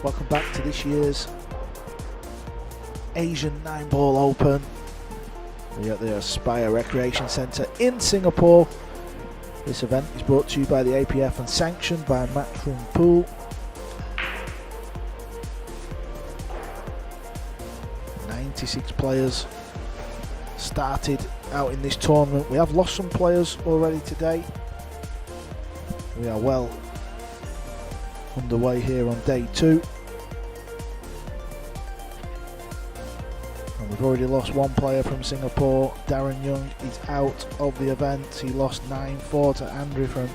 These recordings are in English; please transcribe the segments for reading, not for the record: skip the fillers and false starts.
Welcome back to this year's Asian 9-ball Open. We're at the Aspire Recreation Centre in Singapore. This event is brought to you by the APF and sanctioned by Matchroom Pool. "96 players started out in this tournament. We have lost some players already today. We are well underway here on day 2. And we've already lost one player from Singapore. Darren Young is out of the event. He lost 9-4 to Andrew from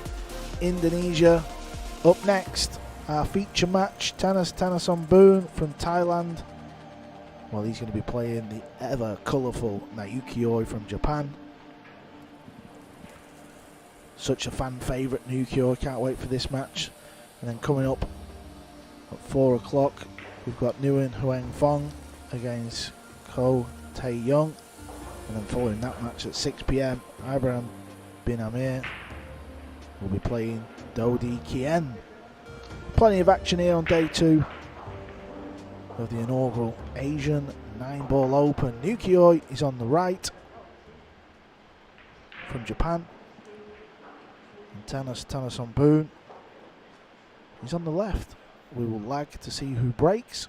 Indonesia. Up next, our feature match, Tanas Tanasombun from Thailand. Well, he's going to be playing the ever colourful Naoki Oi from Japan. Such a fan favourite, Naoki Oi. Can't wait for this match. And then coming up at 4 o'clock, we've got Nguyen Huang Fong against Ko Tae Young. And then following that match at 6 p.m, Abraham Bin Amir will be playing Dodi Kien. Plenty of action here on day 2 of the inaugural Asian 9-ball Open. Naoki Oi is on the right from Japan. And Tanas Tanasombun is on the left. We will lag to see who breaks.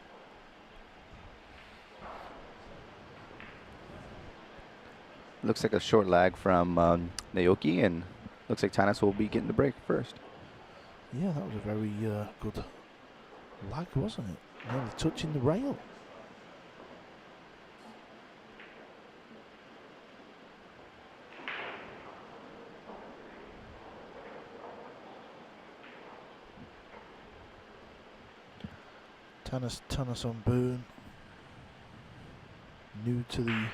Looks like a short lag from Naoki, and looks like Tanas will be getting the break first. Yeah, that was a very good lag, wasn't it? Nearly touching the rail. Tanas Tanasombun, new to the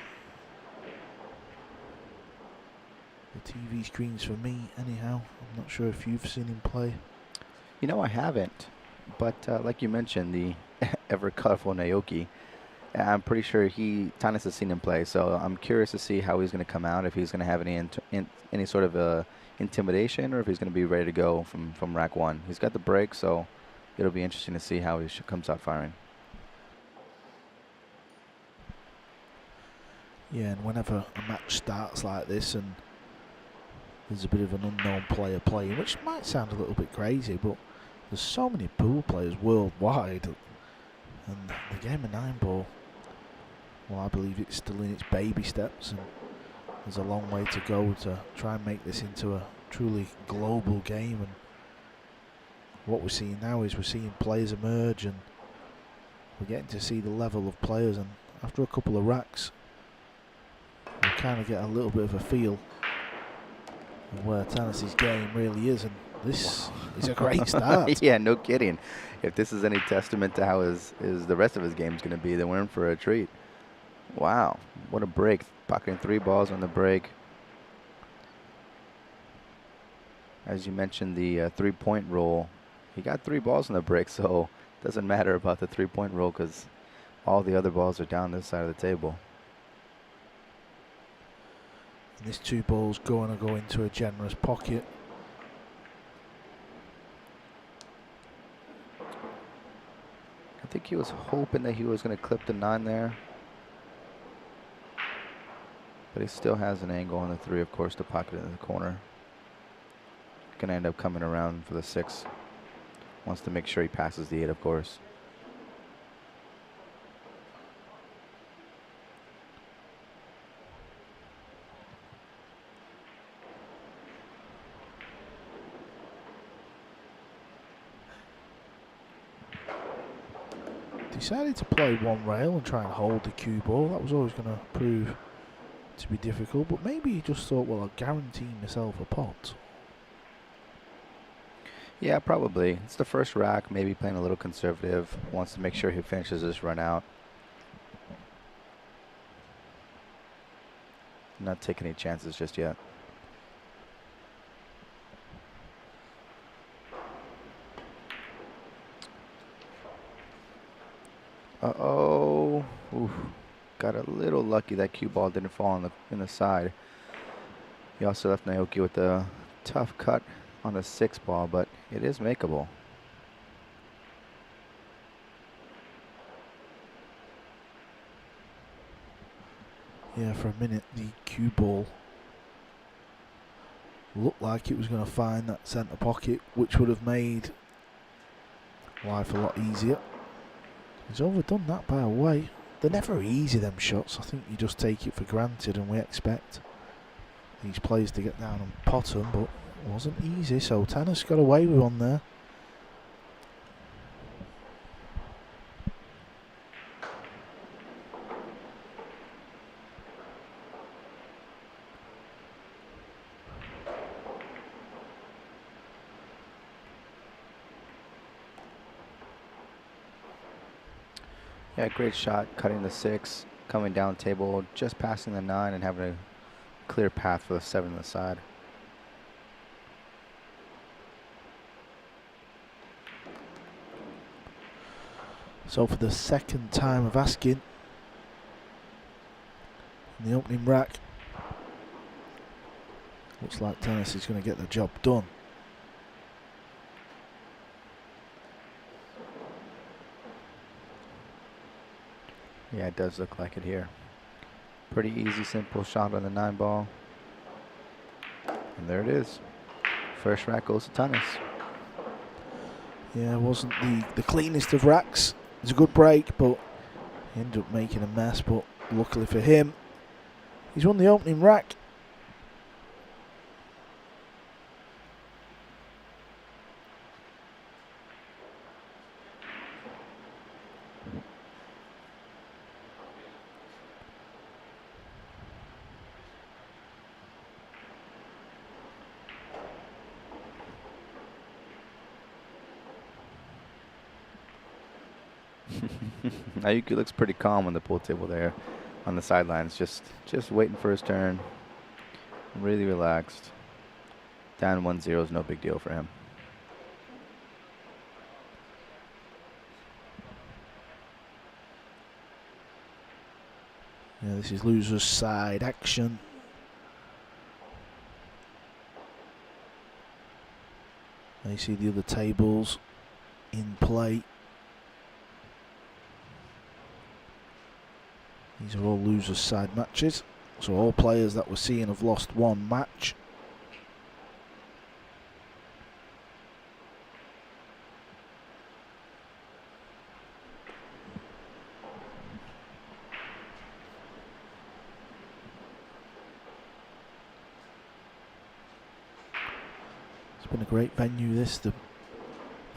TV screens for me anyhow. I'm not sure if you've seen him play. You know, I haven't, but like you mentioned, the ever colorful Naoki, I'm pretty sure Tanas has seen him play, so I'm curious to see how he's going to come out, if he's going to have any sort of intimidation, or if he's going to be ready to go from rack 1. He's got the break, so it'll be interesting to see how he comes out firing. Yeah, and whenever a match starts like this and there's a bit of an unknown player playing, which might sound a little bit crazy, but there's so many pool players worldwide, and the game of 9-ball, well, I believe it's still in its baby steps, and there's a long way to go to try and make this into a truly global game. And what we're seeing now is we're seeing players emerge, and we're getting to see the level of players, and after a couple of racks we kind of get a little bit of a feel of where Tanas' game really is, and this is a great start. Yeah, no kidding. If this is any testament to how the rest of his game is going to be, then we're in for a treat. Wow, what a break. Pocketing 3 balls on the break. As you mentioned, the 3-point rule. He got 3 balls on the break, so it doesn't matter about the 3-point rule because all the other balls are down this side of the table. And this 2 balls going to go into a generous pocket. I think he was hoping that he was going to clip the 9 there. But he still has an angle on the 3, of course, to pocket it in the corner. Going to end up coming around for the 6. Wants to make sure he passes the 8, of course. Decided to play one rail and try and hold the cue ball. That was always going to prove to be difficult, but maybe he just thought, well, I'll guarantee myself a pot. Yeah, probably. It's the first rack, maybe playing a little conservative. Wants to make sure he finishes this run out. Not taking any chances just yet. Uh-oh. Oof. Got a little lucky that cue ball didn't fall in the side. He also left Naoki with a tough cut on the 6 ball, but it is makeable. Yeah, for a minute the cue ball looked like it was going to find that centre pocket, which would have made life a lot easier. He's overdone that by a way. They're never easy, them shots. I think you just take it for granted, and we expect these players to get down and pot them, but it wasn't easy. So Tannis got away with one there. Yeah, great shot, cutting the 6, coming down table, just passing the 9 and having a clear path for the 7 on the side. So for the second time of asking, in the opening rack, looks like Tannis is going to get the job done. Yeah, it does look like it here. Pretty easy, simple shot on the 9 ball. And there it is. First rack goes to Tannis. Yeah, it wasn't the cleanest of racks. It was a good break, but he ended up making a mess. But luckily for him, he's won the opening rack. Ayuki looks pretty calm on the pool table there on the sidelines, just waiting for his turn. Really relaxed. Down 1-0 is no big deal for him. Yeah, this is loser's side action. You see the other tables in play. These are all losers side matches. So all players that we're seeing have lost one match. It's been a great venue this. The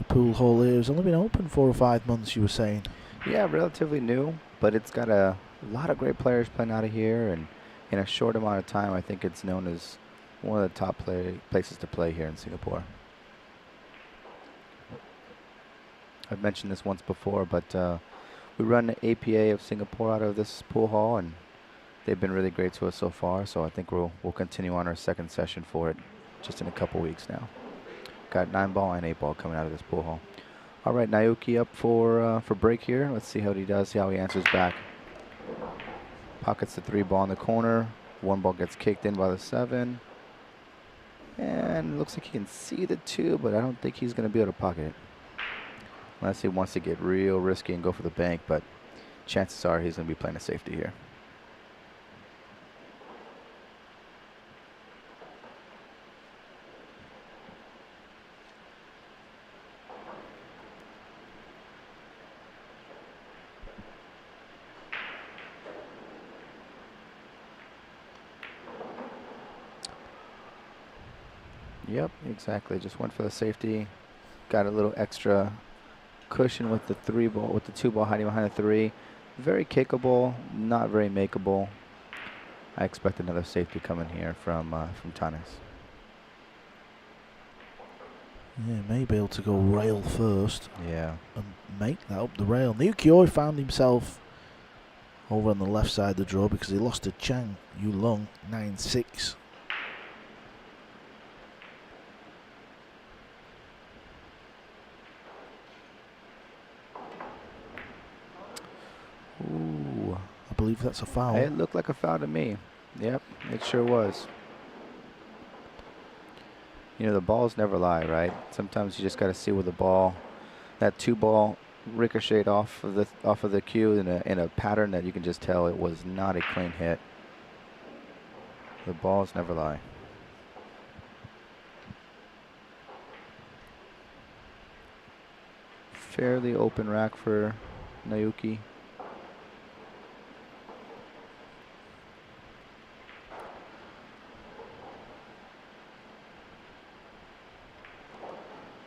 pool hall here has only been open 4 or 5 months, you were saying. Yeah, relatively new, but it's got a lot of great players playing out of here, and in a short amount of time, I think it's known as one of the top places to play here in Singapore. I've mentioned this once before, but we run the APA of Singapore out of this pool hall, and they've been really great to us so far. So I think we'll continue on our second session for it, just in a couple weeks now. Got 9 ball and 8 ball coming out of this pool hall. All right, Naoki up for break here. Let's see how he does, see how he answers back. Pockets the 3 ball in the corner. 1 ball gets kicked in by the 7. And looks like he can see the 2, but I don't think he's going to be able to pocket it. Unless he wants to get real risky and go for the bank, but chances are he's going to be playing a safety here. Yep, exactly. Just went for the safety. Got a little extra cushion with the 3 ball, with the 2 ball hiding behind the 3. Very kickable, not very makeable. I expect another safety coming here from Tannis. Yeah, may be able to go rail first. Yeah. And make that up the rail. Nukioi found himself over on the left side of the draw because he lost to Chang Yulong 9-6. Ooh. I believe that's a foul. It looked like a foul to me. Yep, it sure was. You know, the balls never lie, right? Sometimes you just got to see where the ball, that 2 ball ricocheted off of the cue in a pattern that you can just tell it was not a clean hit. The balls never lie. Fairly open rack for Naoki.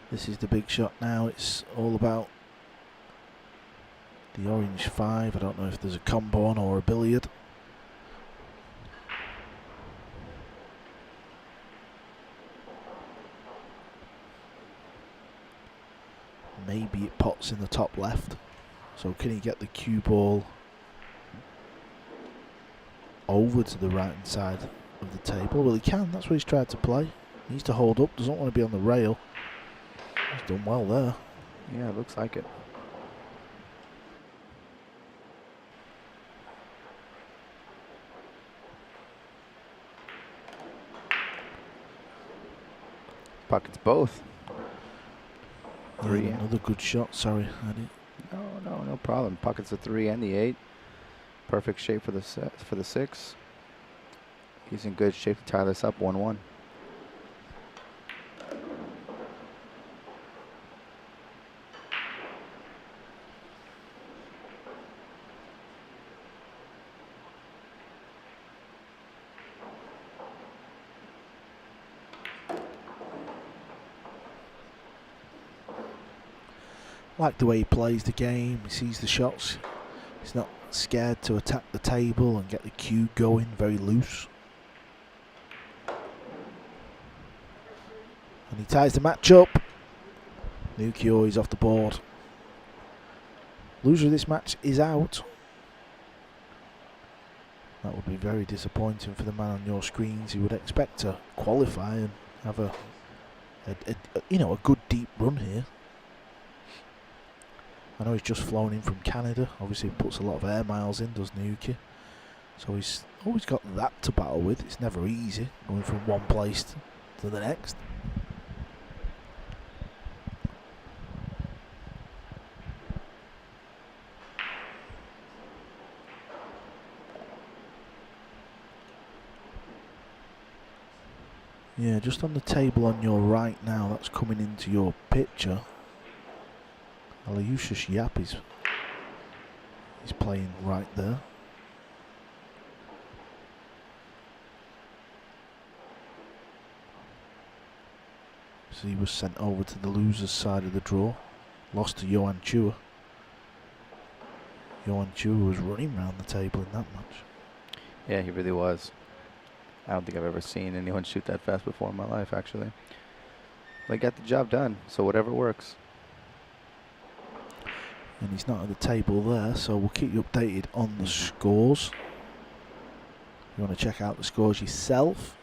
This is the big shot now. It's all about the orange 5. I don't know if there's a combo on or a billiard. Maybe it pots in the top left. So can he get the cue ball over to the right hand side of the table? Well, he can. That's what he's tried to play. He needs to hold up. Doesn't want to be on the rail. He's done well there. Yeah, it looks like it. Pockets both. Yeah, another good shot. Sorry, Eddie. No problem. Pockets the 3 and the 8. Perfect shape for the for the 6. He's in good shape to tie this up 1-1. Like the way he plays the game. He sees the shots. He's not scared to attack the table and get the cue going. Very loose. And he ties the match up. Naoki is off the board. Loser of this match is out. That would be very disappointing for the man on your screens. He would expect to qualify and have a good deep run here. I know he's just flown in from Canada. Obviously, he puts a lot of air miles in, does Naoki. So he's always got that to battle with. It's never easy going from one place to the next. Yeah, just on the table on your right now, that's coming into your picture. Alyosha Shiap is playing right there. So he was sent over to the loser's side of the draw. Lost to Johan Chua. Johan Chua was running around the table in that match. Yeah, he really was. I don't think I've ever seen anyone shoot that fast before in my life, actually. But he got the job done, so whatever works. And he's not at the table there, so we'll keep you updated on the scores. If you want to check out the scores yourself,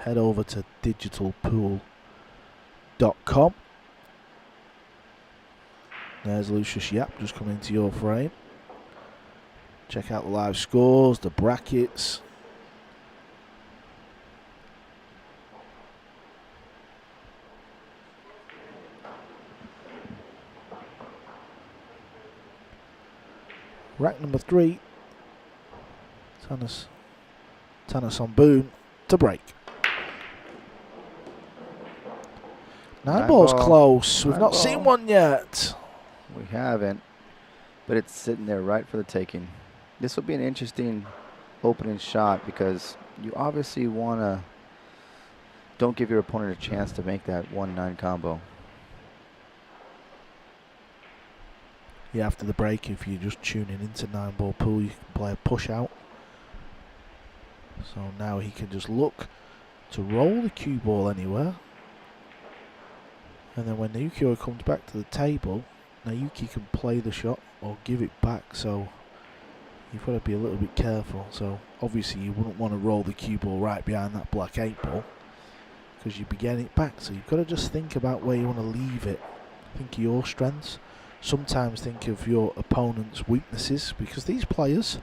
head over to digitalpool.com. There's Lucius Shiap just coming into your frame. Check out the live scores, the brackets. Rack number 3, Tanis on Boone to break. 9 balls close. We've not seen one yet. We haven't, but it's sitting there right for the taking. This will be an interesting opening shot because you obviously don't give your opponent a chance to make that 1-9 combo. Yeah, after the break, if you're just tuning into 9-ball pool, you can play a push out. So now he can just look to roll the cue ball anywhere. And then when Naoki comes back to the table, Naoki can play the shot or give it back. So you've got to be a little bit careful. So obviously you wouldn't want to roll the cue ball right behind that black 8 ball because you'd be getting it back. So you've got to just think about where you want to leave it. Think of your strengths. Sometimes think of your opponent's weaknesses because these players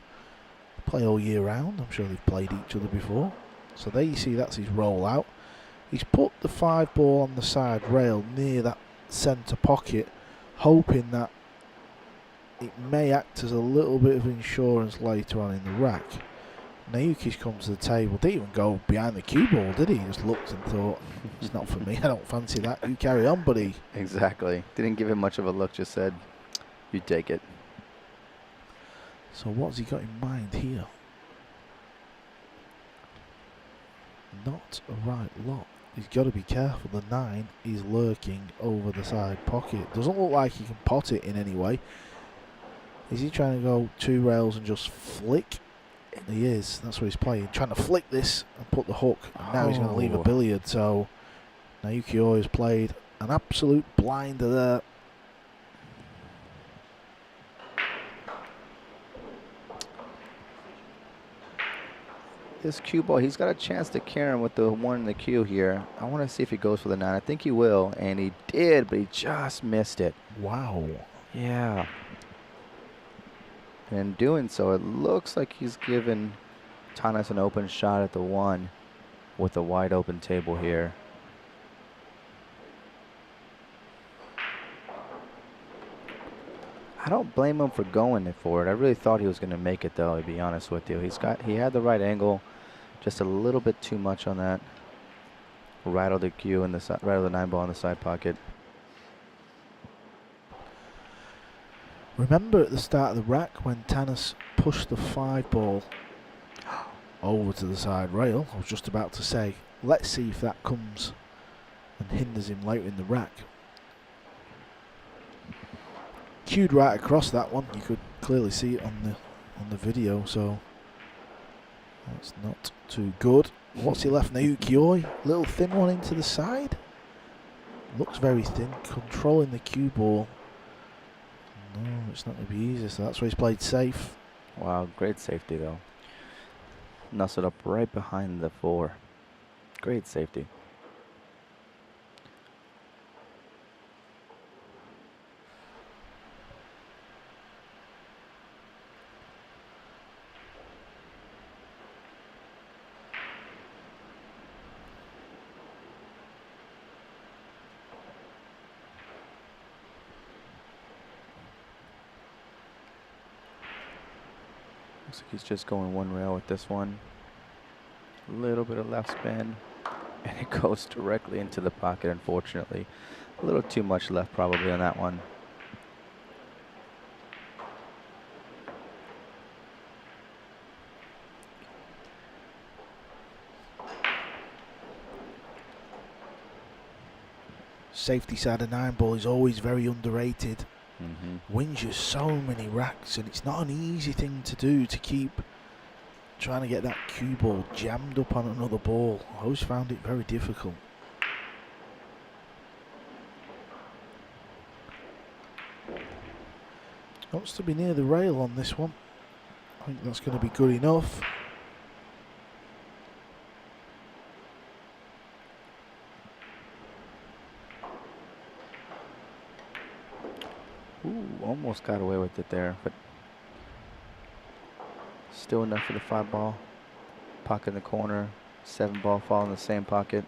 play all year round. I'm sure they've played each other before. So there you see that's his roll out. He's put the 5 ball on the side rail near that centre pocket, hoping that it may act as a little bit of insurance later on in the rack. Naoki's come to the table. Didn't even go behind the cue ball, did he? He just looked and thought, it's not for me. I don't fancy that. You carry on, buddy. Exactly. Didn't give him much of a look. Just said, you take it. So what's he got in mind here? Not a right lot. He's got to be careful. The 9 is lurking over the side pocket. Doesn't look like he can pot it in any way. Is he trying to go 2 rails and just flick? He is. That's what he's playing. Trying to flick this and put the hook. And now he's going to leave a billiard. So Naoki Oi has played an absolute blinder there. This cue ball, he's got a chance to carry him with the 1 in the queue here. I want to see if he goes for the 9. I think he will, and he did, but he just missed it. Wow. Yeah. And in doing so, it looks like he's given Tanas an open shot at the 1 with a wide open table here. I don't blame him for going for it. I really thought he was going to make it, though, to be honest with you. He had the right angle, just a little bit too much on that. Rattled the cue and rattled the 9 ball in the side pocket. Remember at the start of the rack when Tanis pushed the 5 ball over to the side rail? I was just about to say, let's see if that comes and hinders him later in the rack. Cued right across that one. You could clearly see it on the video, so that's not too good. What's he left? Naoki Oi, little thin one into the side. Looks very thin, controlling the cue ball. No, it's not going to be easy, so that's why he's played safe. Wow, great safety though. Nuzzled up right behind the 4. Great safety. Looks like he's just going 1 rail with this one. A little bit of left spin, and it goes directly into the pocket, unfortunately. A little too much left probably on that one. Safety side of 9 ball is always very underrated. Mm-hmm. Wins you so many racks, and it's not an easy thing to do to keep trying to get that cue ball jammed up on another ball. I always found it very difficult. Wants to be near the rail on this one. I think that's going to be good enough. Ooh, almost got away with it there, but still enough for the 5 ball. Pocket in the corner, 7 ball fall in the same pocket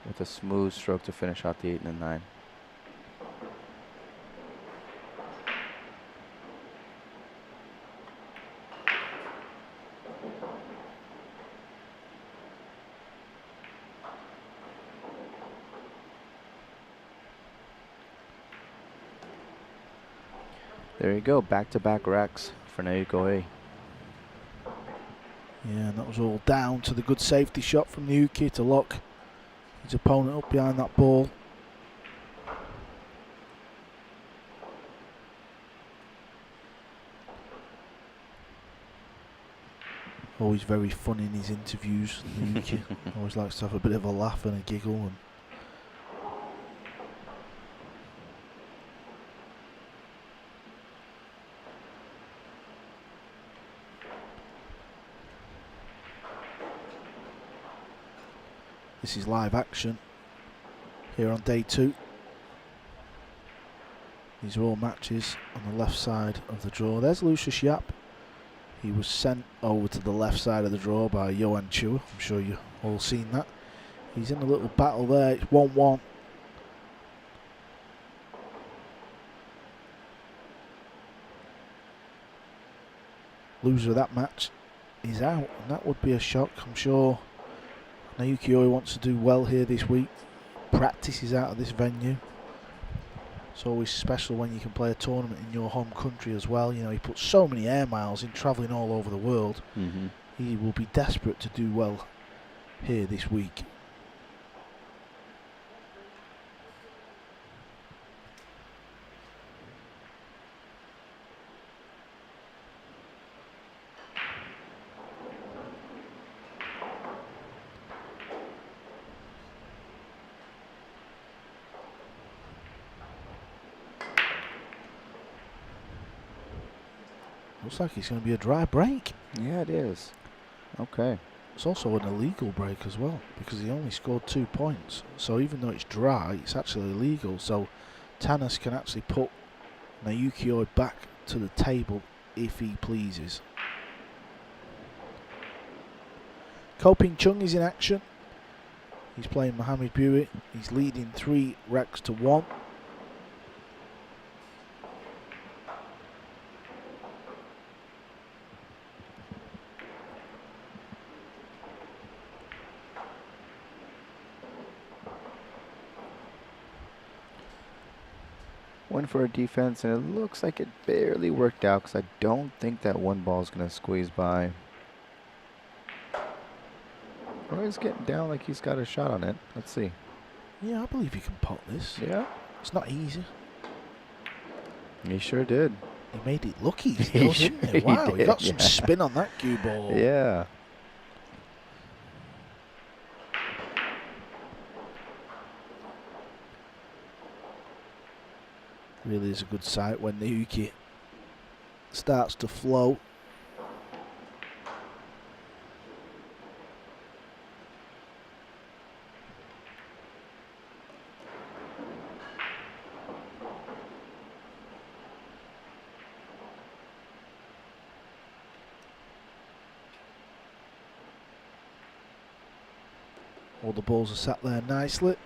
with a smooth stroke to finish out the 8 and the 9. There you go, back-to-back racks for Naoki Oi. Yeah, and that was all down to the good safety shot from Naoki to lock his opponent up behind that ball. Always very fun in his interviews. Naoki always likes to have a bit of a laugh and a giggle. And this is live action here on day 2. These are all matches on the left side of the draw. There's Lucius Yap. He was sent over to the left side of the draw by Johan Chua. I'm sure you've all seen that. He's in a little battle there. It's 1-1. Loser of that match is out, and that would be a shock. I'm sure Naoki Oi wants to do well here this week. Practice is out of this venue. It's always special when you can play a tournament in your home country as well. You know, he puts so many air miles in travelling all over the world. He will be desperate to do well here this week. Looks like it's going to be a dry break. Yeah, it is. Okay. It's also an illegal break as well, because he only scored 2 points. So even though it's dry, it's actually illegal. So Tanis can actually put Naoki Oi back to the table if he pleases. Ko Ping Chung is in action. He's playing Mohamed Buick. He's leading 3 racks to 1. Went for a defense, and it looks like it barely worked out because I don't think that one ball is going to squeeze by. Roy's getting down like he's got a shot on it. Let's see. Yeah, I believe he can pot this. Yeah. It's not easy. He sure did. He made it look easy, didn't he? Wow, he got some spin on that cue ball. Yeah. Really is a good sight when the uke starts to flow. All the balls are sat there nicely.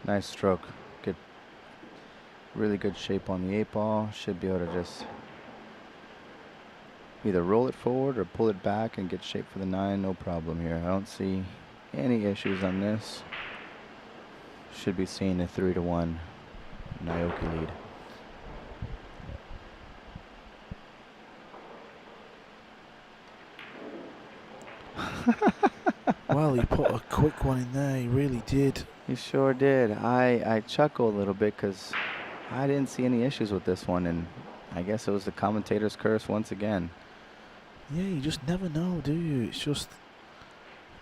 Nice stroke. Good. Really good shape on the 8-ball. Should be able to just either roll it forward or pull it back and get shape for the 9. No problem here. I don't see any issues on this. Should be seeing a 3-1 Naoki lead. Well, he put a quick one in there. He really did. He sure did. I chuckle a little bit because I didn't see any issues with this one, and I guess it was the commentator's curse once again. Yeah, you just never know, do you? It's just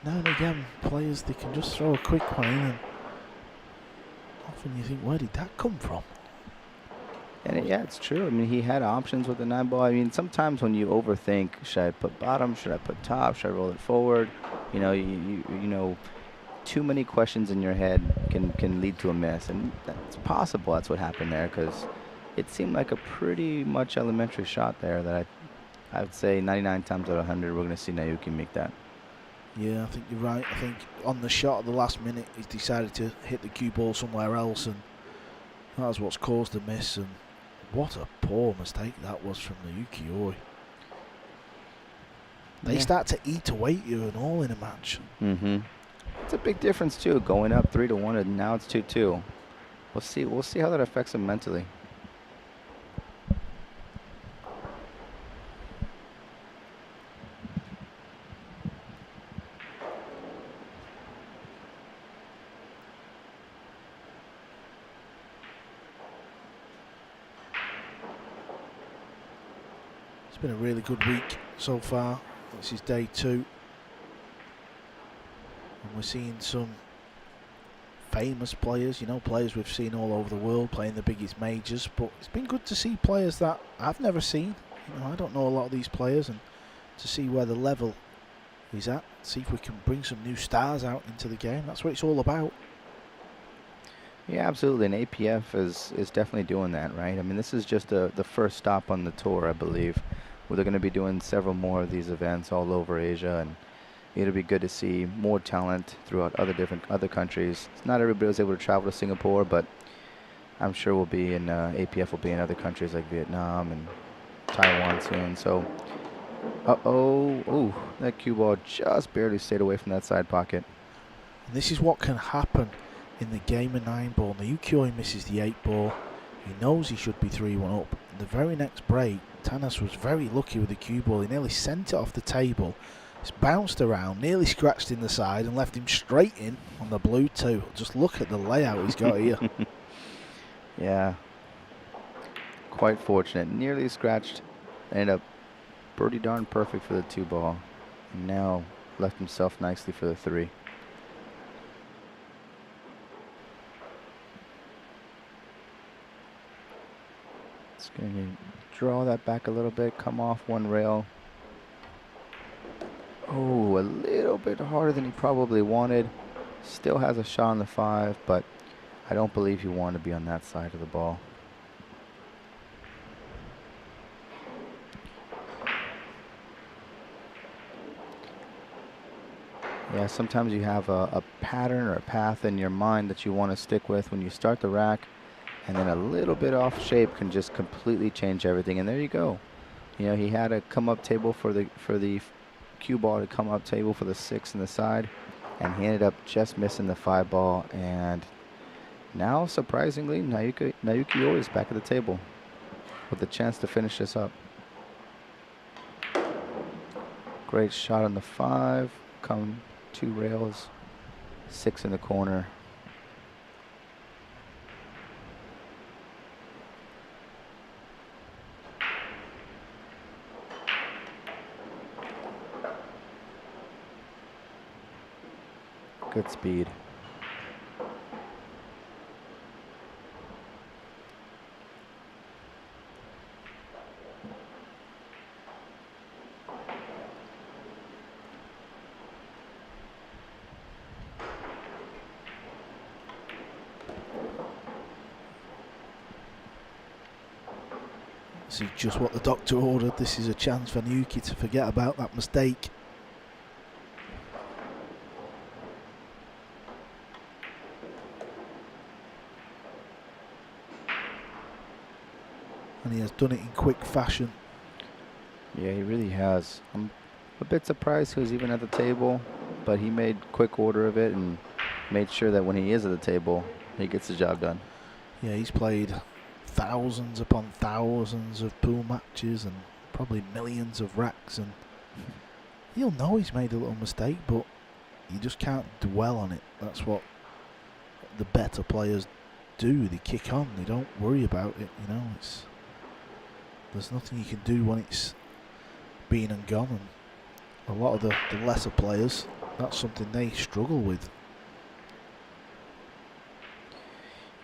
now and again players, they can just throw a quick one in, and often you think, where did that come from? And yeah, it's true. I mean, he had options with the 9-ball. I mean, sometimes when you overthink, should I put bottom? Should I put top? Should I roll it forward? You know, you know, too many questions in your head can lead to a miss, and that's possible. That's what happened there, because it seemed like a pretty much elementary shot there that I would say 99 times out of 100 we're going to see Naoki make that. Yeah, I think you're right. I think on the shot at the last minute, he's decided to hit the cue ball somewhere else, and that's what's caused the miss. And what a poor mistake that was from Naoki Oi. They start to eat away at you and all in a match. It's a big difference too, going up 3-1 and now it's 2-2. We'll see how that affects him mentally. It's been a really good week so far. This is day 2. And we're seeing some famous players, you know, players we've seen all over the world playing the biggest majors. But it's been good to see players that I've never seen You know, I don't know a lot of these players, and to see where the level is at, see if we can bring some new stars out into the game. That's what it's all about. Yeah, absolutely. And APF is definitely doing that, right? I mean, this is just the first stop on the tour, I believe, where they're going to be doing several more of these events all over Asia, and it'll be good to see more talent throughout other countries. Not everybody was able to travel to Singapore, but I'm sure we'll be in APF will be in other countries like Vietnam and Taiwan soon. So, ooh, that cue ball just barely stayed away from that side pocket. And this is what can happen in the game of 9 ball. Naoki misses the 8 ball. He knows he should be 3-1 up. In the very next break, Tanas was very lucky with the cue ball. He nearly sent it off the table. It's bounced around, nearly scratched in the side, and left him straight in on the blue 2. Just look at the layout he's got here. Yeah, quite fortunate. Nearly scratched. Ended up pretty darn perfect for the 2 ball. And now left himself nicely for the 3. It's going to draw that back a little bit, come off one rail. Oh, a little bit harder than he probably wanted. Still has a shot on the 5, but I don't believe he wanted to be on that side of the ball. Yeah, sometimes you have a pattern or a path in your mind that you want to stick with when you start the rack, and then a little bit off shape can just completely change everything. And there you go. You know, he had a come up table for the cue ball to come up table for the 6 in the side, and he ended up just missing the 5 ball. And now, surprisingly, Naoki always back at the table with the chance to finish this up. Great shot on the 5, come 2 rails, 6 in the corner. Good speed. This is just what the doctor ordered. This is a chance for Naoki to forget about that mistake. And he has done it in quick fashion. Yeah, he really has. I'm a bit surprised he was even at the table, but he made quick order of it and made sure that when he is at the table, he gets the job done. Yeah, he's played thousands upon thousands of pool matches and probably millions of racks, and he'll know he's made a little mistake, but you just can't dwell on it. That's what the better players do. They kick on. They don't worry about it. You know, there's nothing you can do when it's been and gone. And a lot of the lesser players, that's something they struggle with.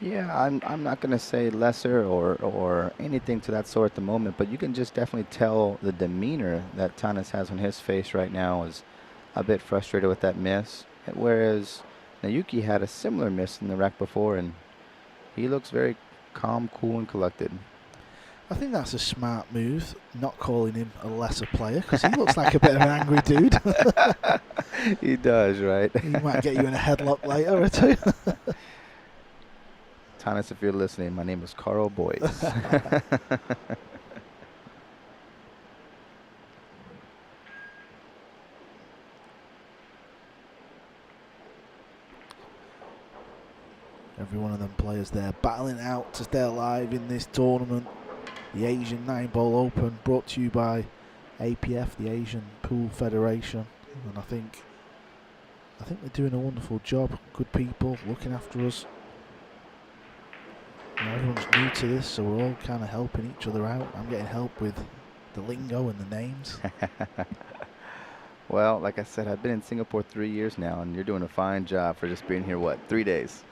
Yeah, I'm not going to say lesser or anything to that sort at the moment, but you can just definitely tell the demeanor that Tanas has on his face right now is a bit frustrated with that miss, whereas Naoki had a similar miss in the rack before, and he looks very calm, cool, and collected. I think that's a smart move, not calling him a lesser player, because he looks like a bit of an angry dude. He does, right? He might get you in a headlock later or two. Tanas, if you're listening, my name is Carl Boyce. Every one of them players there battling out to stay alive in this tournament. The Asian 9-Ball Open, brought to you by APF, the Asian Pool Federation. And I think they're doing a wonderful job. Good people looking after us. You know, everyone's new to this, so we're all kind of helping each other out. I'm getting help with the lingo and the names. Well, like I said, I've been in Singapore 3 years now, and you're doing a fine job for just being here, 3 days?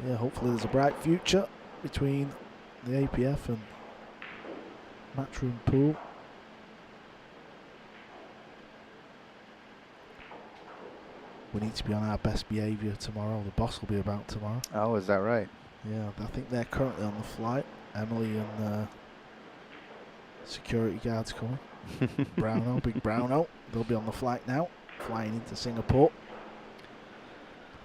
Yeah, hopefully there's a bright future between the APF and Matchroom pool. We need to be on our best behaviour tomorrow. The boss will be about tomorrow. Oh, is that right? Yeah, I think they're currently on the flight. Emily and security guards coming. Browno, big Browno. They'll be on the flight now, flying into Singapore.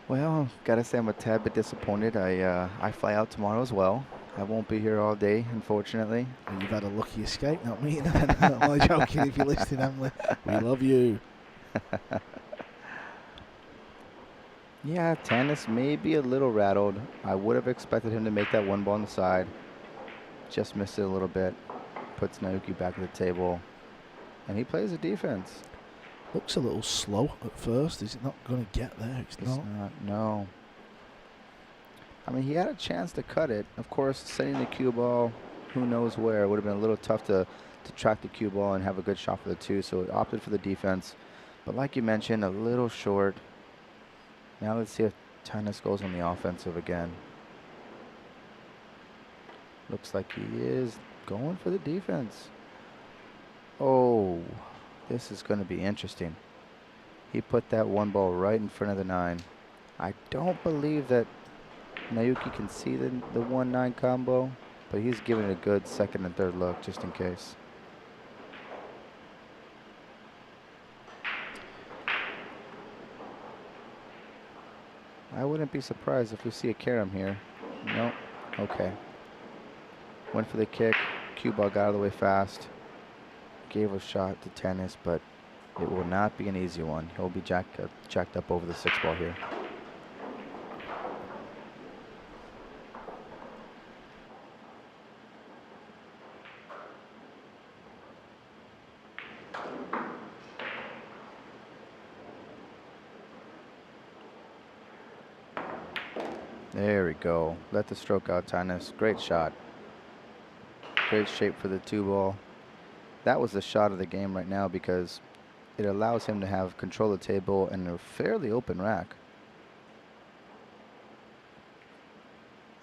Well, gotta say I'm a tad bit disappointed. I fly out tomorrow as well. I won't be here all day, unfortunately. Well, you've had a lucky escape, not me. I'm only joking if you're listening, Emily. We love you. Yeah, Tannis may be a little rattled. I would have expected him to make that one ball on the side. Just missed it a little bit. Puts Naoki back at the table. And he plays the defense. Looks a little slow at first. Is it not going to get there? It's not. No. I mean, he had a chance to cut it. Of course, sending the cue ball, who knows where. It would have been a little tough to track the cue ball and have a good shot for the two. So he opted for the defense. But like you mentioned, a little short. Now let's see if Tannis goes on the offensive again. Looks like he is going for the defense. Oh, this is going to be interesting. He put that one ball right in front of the 9. I don't believe that Naoki can see the 1-9 combo, but he's giving it a good second and third look just in case. I wouldn't be surprised if we see a carom here. Nope. Okay. Went for the kick. Cue ball got out of the way fast. Gave a shot to Tannis, but it will not be an easy one. He'll be jacked up over the 6 ball here. There we go. Let the stroke out, Tannis. Great shot. Great shape for the 2 ball. That was the shot of the game right now because it allows him to have control of the table and a fairly open rack.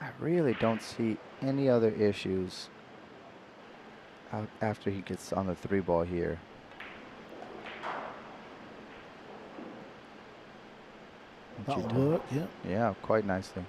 I really don't see any other issues out after he gets on the 3 ball here. That'll work, yeah. Yeah, quite nicely.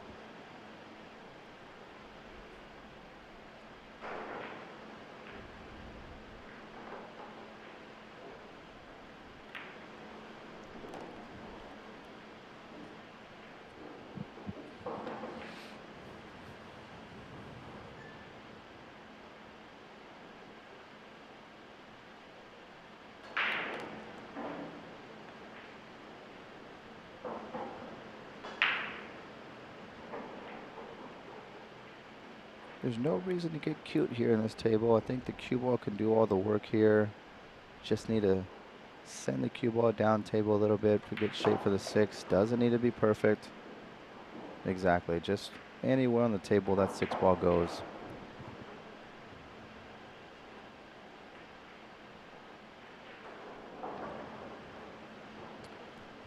There's no reason to get cute here in this table. I think the cue ball can do all the work here. Just need to send the cue ball down table a little bit for good shape for the 6. Doesn't need to be perfect. Exactly. Just anywhere on the table that 6 ball goes.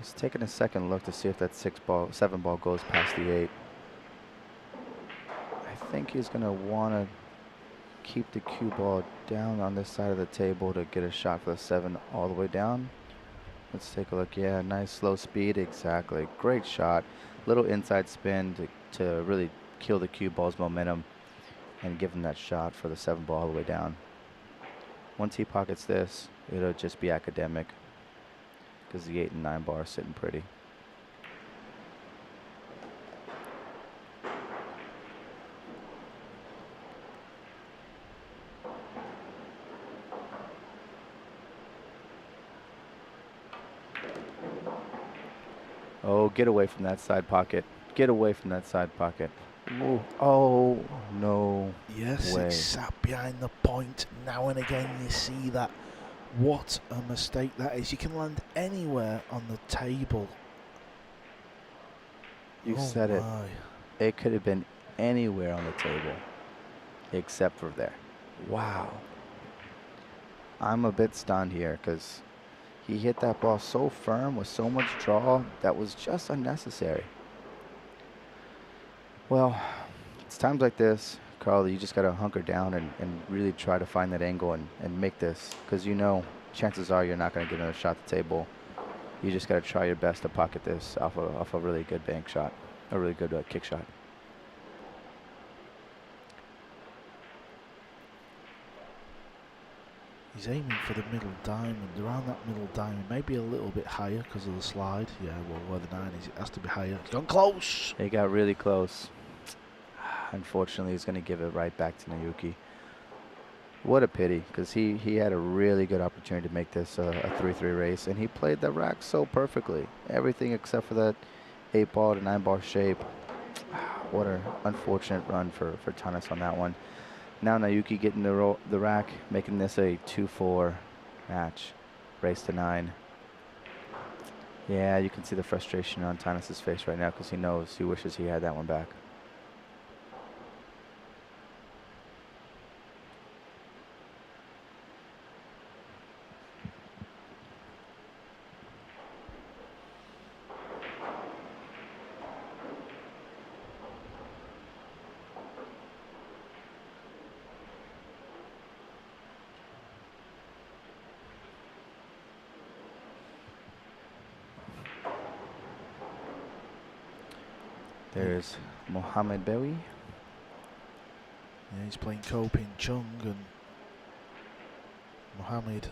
He's taking a second look to see if that 7 ball goes past the 8. I think he's going to want to keep the cue ball down on this side of the table to get a shot for the 7 all the way down. Let's take a look. Yeah, nice slow speed. Exactly. Great shot. Little inside spin to really kill the cue ball's momentum and give him that shot for the 7 ball all the way down. Once he pockets this, it'll just be academic because the 8 and 9 bar are sitting pretty. Oh, get away from that side pocket. Get away from that side pocket. Ooh. Oh, no Yes, way. it's sat behind the point. Now and again you see that. What a mistake that is. You can land anywhere on the table. You said it. It could have been anywhere on the table except for there. Wow. I'm a bit stunned here because he hit that ball so firm with so much draw that was just unnecessary. Well, it's times like this. Carl, you just got to hunker down and really try to find that angle and make this, because you know chances are you're not going to get another shot at the table. You just got to try your best to pocket this off a really good bank shot, a really good kick shot. He's aiming for the middle diamond, around that middle diamond, maybe a little bit higher because of the slide. Yeah, well, where the 9 is, it has to be higher. He's gone close. He got really close. Unfortunately, he's going to give it right back to Naoki. What a pity, because he had a really good opportunity to make this a 3-3 race, and he played the rack so perfectly. Everything except for that 8-ball to 9-ball shape. What an unfortunate run for Tanis on that one. Now Naoki getting the rack, making this a 2-4 match. Race to 9. Yeah, you can see the frustration on Tanis' face right now, because he wishes he had that one back. There's Mohamed Bewi. Yeah, he's playing Ko Pin Chung, and Mohamed,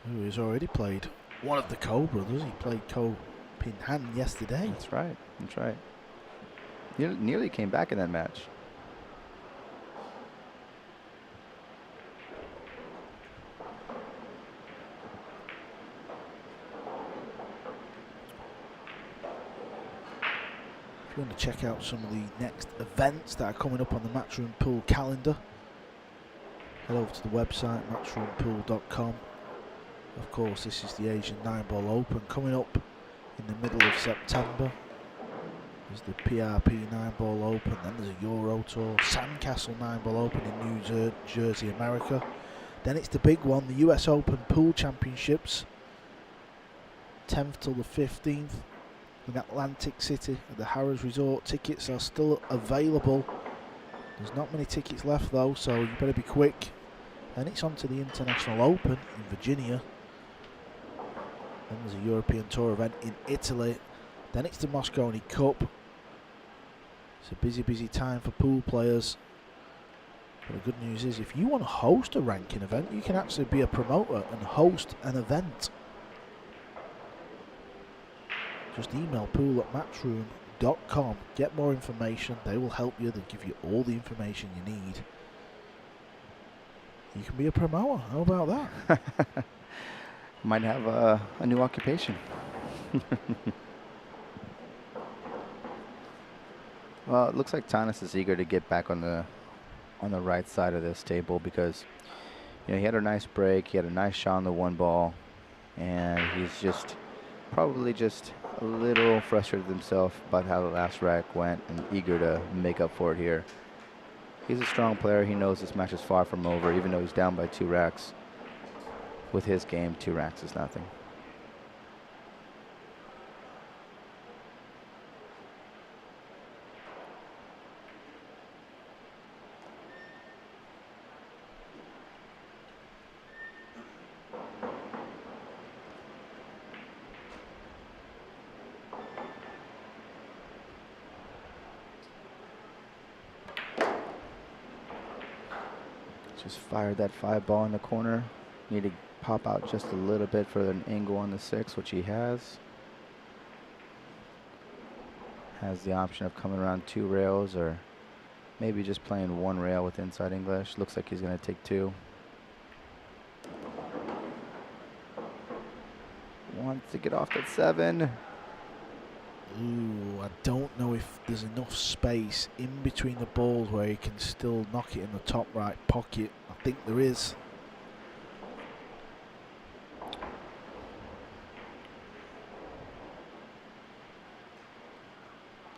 who has already played one of the Ko brothers. He played Ko Pin Han yesterday. That's right. That's right. Nearly came back in that match. If you want to check out some of the next events that are coming up on the Matchroom Pool calendar, head over to the website matchroompool.com. Of course, this is the Asian 9-ball Open coming up in the middle of September. There's the PRP 9-ball Open, then there's a Euro Tour, Sandcastle 9-ball Open in New Jersey, America. Then it's the big one, the US Open Pool Championships, 10th till the 15th. In Atlantic City at the Harrah's Resort. Tickets are still available. There's not many tickets left though, so you better be quick. Then it's on to the International Open in Virginia. Then there's a European Tour event in Italy. Then it's the Mosconi Cup. It's a busy time for pool players. But the good news is, if you want to host a ranking event, you can actually be a promoter and host an event. Just email pool@matchroom.com. Get more information. They will help you. They'll give you all the information you need. You can be a promoter. How about that? Might have a new occupation. Well, it looks like Tanis is eager to get back on the right side of this table, because he had a nice break. He had a nice shot on the 1-ball, and he's probably just a little frustrated with himself about how the last rack went, and eager to make up for it here. He's a strong player. He knows this match is far from over, even though he's down by 2 racks. With his game, 2 racks is nothing. Just fired that 5-ball in the corner. Need to pop out just a little bit for an angle on the 6, which he has. Has the option of coming around 2 rails, or maybe just playing 1 rail with inside English. Looks like he's going to take 2. Wants to get off that 7. Ooh, I don't know if there's enough space in between the balls where he can still knock it in the top right pocket. I think there is.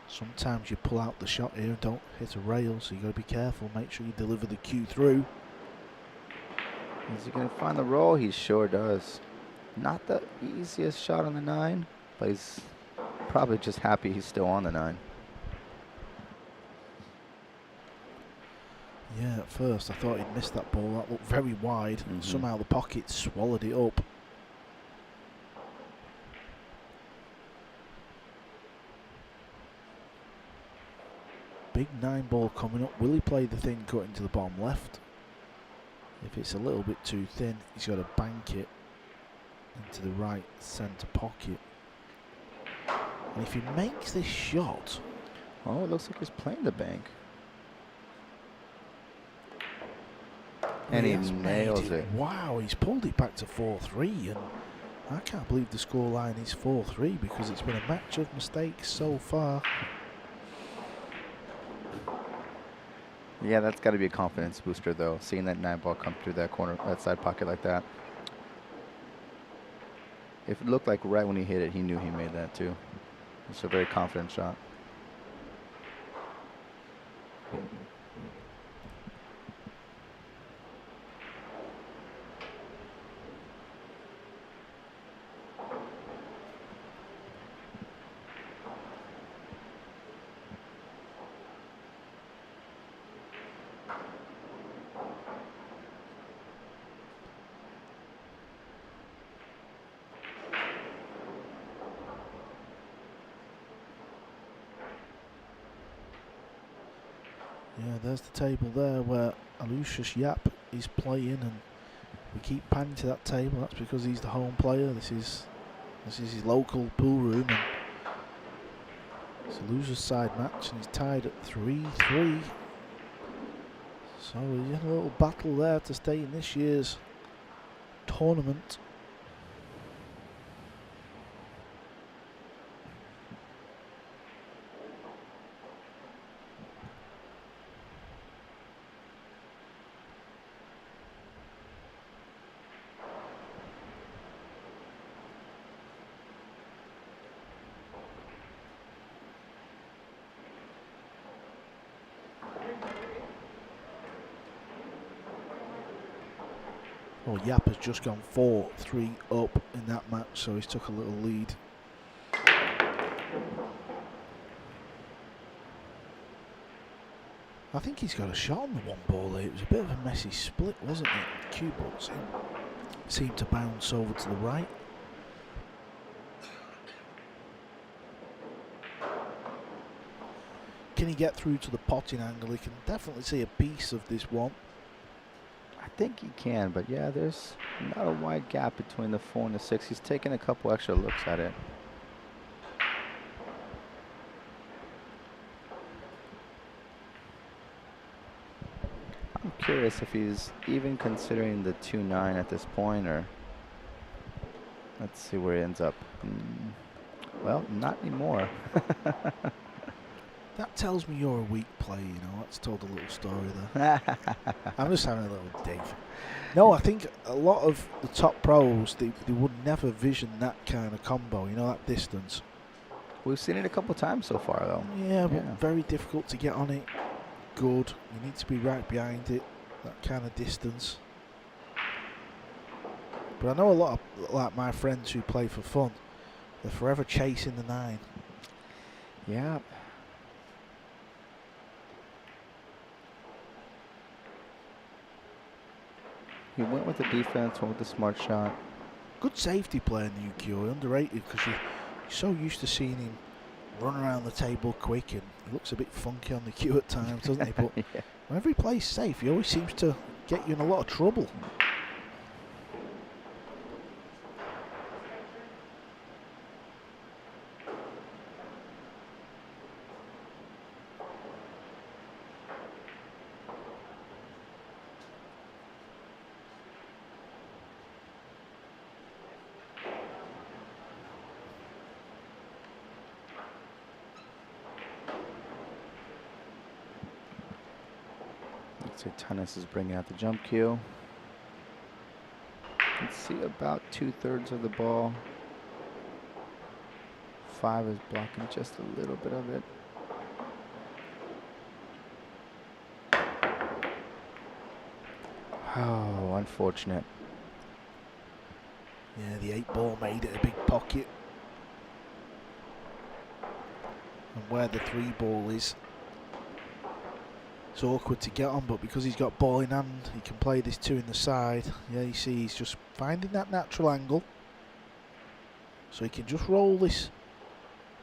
Sometimes you pull out the shot here and don't hit a rail, so you got to be careful. Make sure you deliver the cue through. Is he going to find the roll? He sure does. Not the easiest shot on the 9, but he's probably just happy he's still on the 9. Yeah, at first I thought he'd missed that ball. That looked very wide. Somehow the pocket swallowed it up. Big 9 ball coming up. Will he play the thin cut into the bottom left? If it's a little bit too thin, he's got to bank it into the right centre pocket. And if he makes this shot... Oh, it looks like he's playing the bank. And he nails it. Wow, he's pulled it back to 4-3, and I can't believe the scoreline is 4-3 because it's been a match of mistakes so far. Yeah, that's got to be a confidence booster, though, seeing that 9 ball come through that corner, that side pocket like that. If it looked like right when he hit it, he knew he made that, too. It's a very confident shot. Yeah, there's the table there where Aloysius Yap is playing, and we keep panning to that table. That's because he's the home player. This is his local pool room, and it's a loser's side match, and he's tied at 3-3. So we're in a little battle there to stay in this year's tournament. Well, Yap has just gone 4-3 up in that match, so he's took a little lead. I think he's got a shot on the 1 ball there. It was a bit of a messy split, wasn't it? Cue ball seemed to bounce over to the right. Can he get through to the potting angle? He can definitely see a piece of this one. I think he can, but yeah, there's not a wide gap between the 4 and the 6. He's taking a couple extra looks at it. I'm curious if he's even considering the 2-9 at this point, or let's see where he ends up. Well, not anymore. That tells me you're a weak player, you know. That's told a little story there. I'm just having a little dig. No, I think a lot of the top pros, they would never vision that kind of combo, you know, that distance. We've seen it a couple times so far, though. Yeah, but very difficult to get on it. Good. You need to be right behind it, that kind of distance. But I know a lot of, like my friends who play for fun, they're forever chasing the 9. Yeah. He went with the defense, went with the smart shot. Good safety player in the UQ, underrated because you're so used to seeing him run around the table quick, and he looks a bit funky on the cue at times, doesn't he? But Yeah. whenever he plays safe, he always seems to get you in a lot of trouble. So Tennis is bringing out the jump cue. Let's see about 2/3 of the ball. 5 is blocking just a little bit of it. Oh, unfortunate. Yeah, the 8 ball made it a big pocket. And where the 3 ball is, It's awkward to get on, but because he's got ball in hand, he can play this 2 in the side. Yeah, you see he's just finding that natural angle. So he can just roll this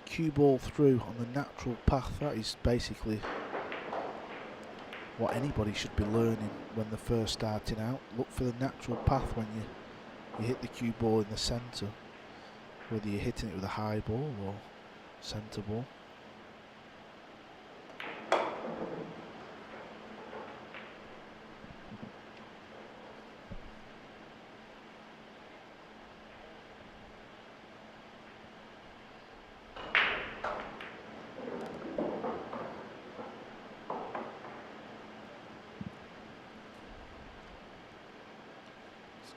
cue ball through on the natural path. That is basically what anybody should be learning when they're first starting out. Look for the natural path when you hit the cue ball in the centre, whether you're hitting it with a high ball or centre ball.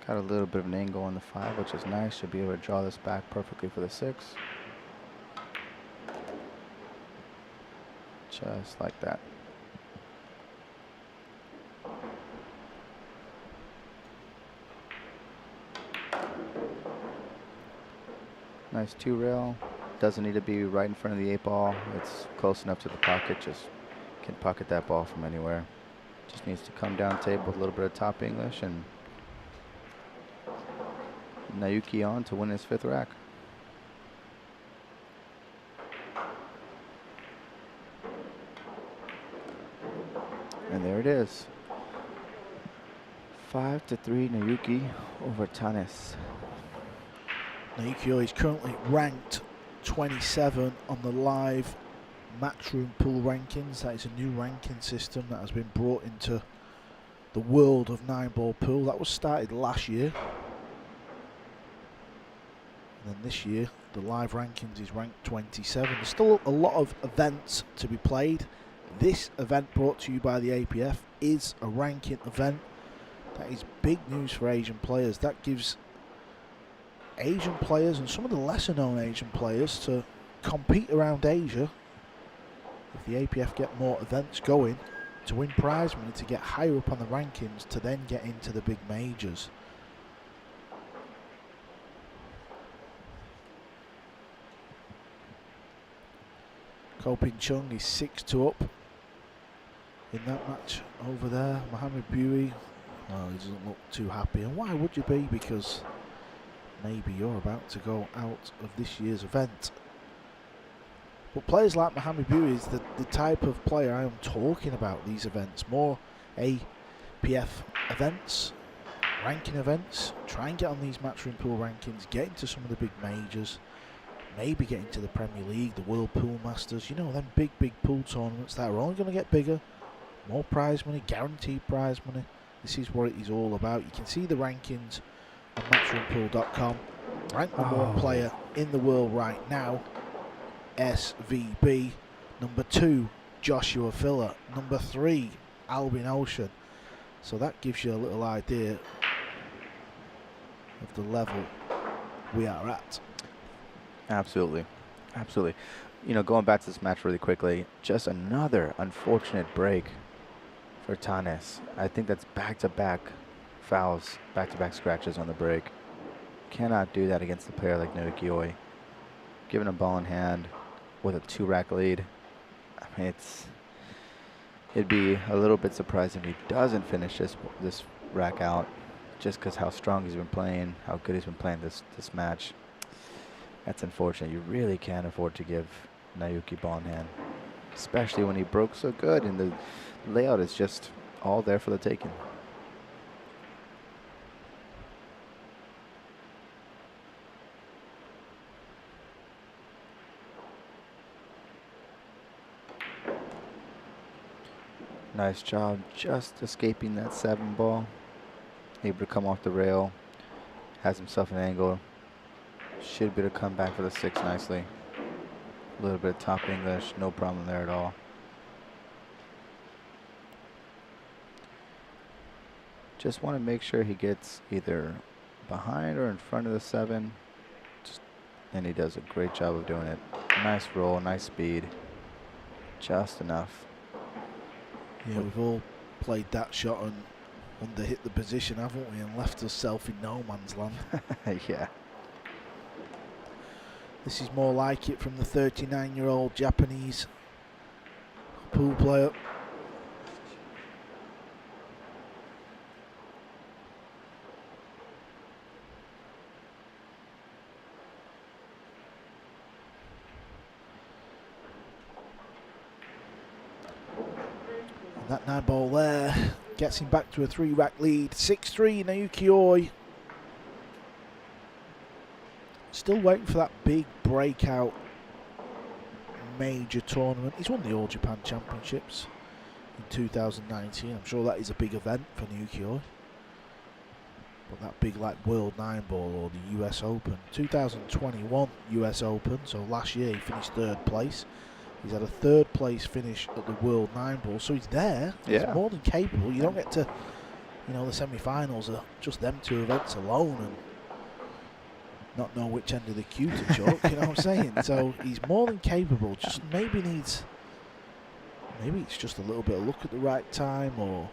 Got a little bit of an angle on the 5, which is nice. Should be able to draw this back perfectly for the 6. Just like that. Nice 2 rail. Doesn't need to be right in front of the 8 ball. It's close enough to the pocket. Just can pocket that ball from anywhere. Just needs to come down table with a little bit of top English, and Naoki on to win his 5th rack. And there it is. 5-3 Naoki over Tanis. Naoki is currently ranked 27 on the live Matchroom pool rankings. That is a new ranking system that has been brought into the world of 9-ball pool. That was started last year. And then this year, the live rankings is ranked 27. There's still a lot of events to be played. This event, brought to you by the APF, is a ranking event. That is big news for Asian players. That gives Asian players and some of the lesser known Asian players to compete around Asia. If the APF get more events going, to win prize money, to get higher up on the rankings, to then get into the big majors. Ko Ping Chung is 6-2 up in that match over there. Mohamed Bui, well, he doesn't look too happy. And why would you be? Because maybe you're about to go out of this year's event. But players like Mohamed Bui is the type of player I am talking about these events. More APF events, ranking events. Try and get on these Matchroom pool rankings. Get into some of the big majors. Maybe get into the Premier League, the World Pool Masters. You know, them big pool tournaments that are only going to get bigger. More prize money, guaranteed prize money. This is what it is all about. You can see the rankings on matchroompool.com. Ranked number 1 player in the world right now, SVB. Number 2, Joshua Filler. Number 3, Albin Ocean. So that gives you a little idea of the level we are at. Absolutely. Absolutely. You know, going back to this match really quickly, just another unfortunate break for Tanis. I think that's back-to-back fouls, back-to-back scratches on the break. Cannot do that against a player like Naoki. Given a ball in hand with a 2-rack lead, I mean, it'd be a little bit surprising if he doesn't finish this rack out, just because how strong he's been playing, how good he's been playing this match. That's unfortunate. You really can't afford to give Naoki ball in hand, especially when he broke so good and the layout is just all there for the taking. Nice job just escaping that 7 ball. Able to come off the rail. Has himself an angle. Should be able to come back for the 6 nicely. A little bit of top English, no problem there at all. Just want to make sure he gets either behind or in front of the 7. And he does a great job of doing it. Nice roll, nice speed. Just enough. Yeah, we've all played that shot and under-hit the position, haven't we? And left ourselves in no man's land. Yeah. This is more like it from the 39-year-old Japanese pool player. And that 9 ball there gets him back to a 3-rack lead. 6-3 Naoki Oi. Still waiting for that big breakout major tournament. He's won the All Japan Championships in 2019. I'm sure that is a big event for Naoki Oi. But that big like World 9 ball or the US Open. 2021 US Open, so last year he finished 3rd place. He's had a 3rd place finish at the World 9 ball, so he's there. He's more than capable. You don't get to, you know, the semi-finals are just them 2 events alone and not know which end of the queue to choke, you know what I'm saying? So he's more than capable, just maybe it's just a little bit of luck at the right time, or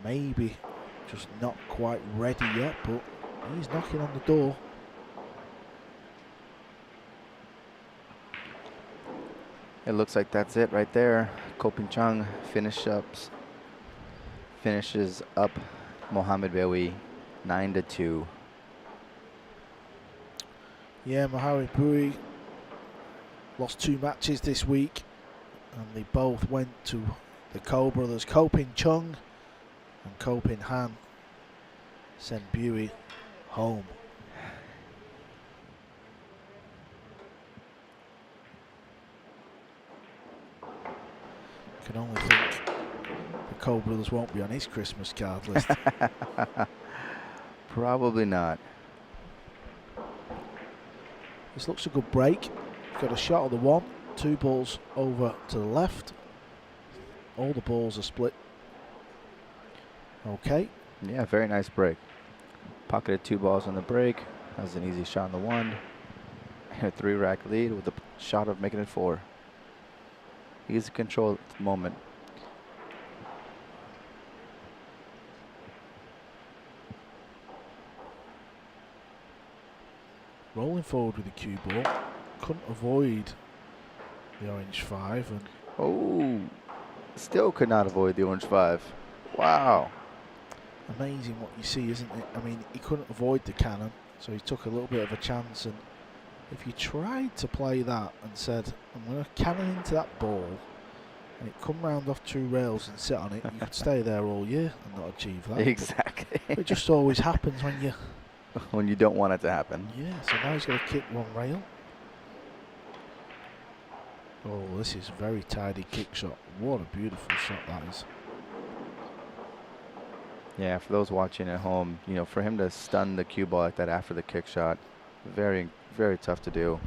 maybe just not quite ready yet, but he's knocking on the door. It looks like that's it right there. Ko Ping-chung finishes up Mohamed Bewi 9-2. Yeah, Mohamed Bewi lost 2 matches this week, and they both went to the Ko brothers. Ko Ping-chung and Ko Ping-han sent Bewi home. I can only think the Ko brothers won't be on his Christmas card list. Probably not. This looks a good break. Got a shot of the 1, 2 balls over to the left. All the balls are split. Okay. Yeah, very nice break. Pocketed 2 balls on the break. Has an easy shot on the 1. And a 3-rack lead with a shot of making it 4. Easy control at the moment. Rolling forward with the cue ball. Couldn't avoid the orange 5. And oh, still could not avoid the orange 5. Wow. Amazing what you see, isn't it? I mean, he couldn't avoid the cannon, so he took a little bit of a chance. And if you tried to play that and said, I'm going to cannon into that ball, and it come round off 2 rails and sit on it, you could stay there all year and not achieve that. Exactly. But it just always happens when you don't want it to happen. Yeah, so now he's going to kick 1 rail. Oh, this is a very tidy kick shot. What a beautiful shot that is. Yeah, for those watching at home, you know, for him to stun the cue ball like that after the kick shot, very, very tough to do.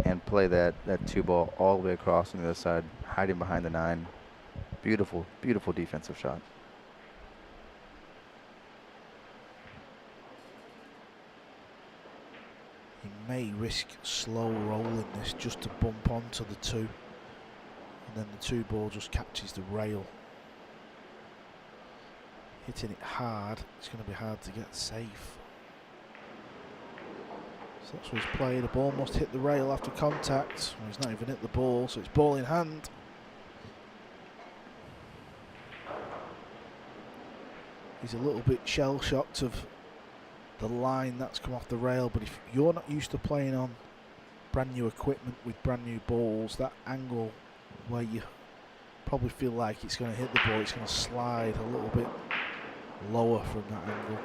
And play that 2 ball all the way across on the other side, hiding behind the 9. Beautiful, beautiful defensive shot. He may risk slow rolling this just to bump onto the 2. And then the 2 ball just catches the rail. Hitting it hard, it's going to be hard to get safe. So that's what he's played. The ball must hit the rail after contact. Well, he's not even hit the ball, so it's ball in hand. He's a little bit shell-shocked of the line that's come off the rail, but if you're not used to playing on brand new equipment with brand new balls, that angle where you probably feel like it's going to hit the ball, it's going to slide a little bit lower from that angle.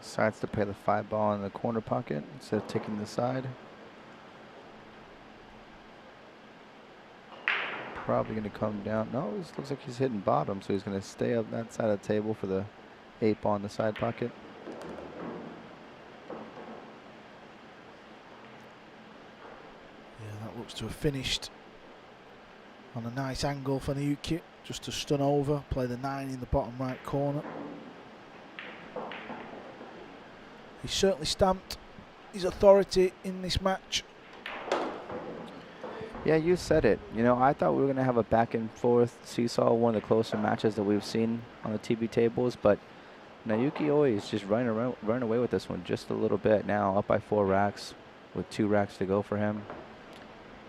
Decides to play the 5 ball in the corner pocket instead of taking the side. Probably going to come down. No, this looks like he's hitting bottom, so he's going to stay up that side of the table for the 8 ball in the side pocket. Yeah, that looks to have finished on a nice angle for Naoki, just to stun over, play the 9 in the bottom right corner. He's certainly stamped his authority in this match. Yeah, you said it. You know, I thought we were going to have a back and forth seesaw, one of the closer matches that we've seen on the TV tables, but Naoki always just running away with this one just a little bit. Now up by 4 racks with 2 racks to go for him.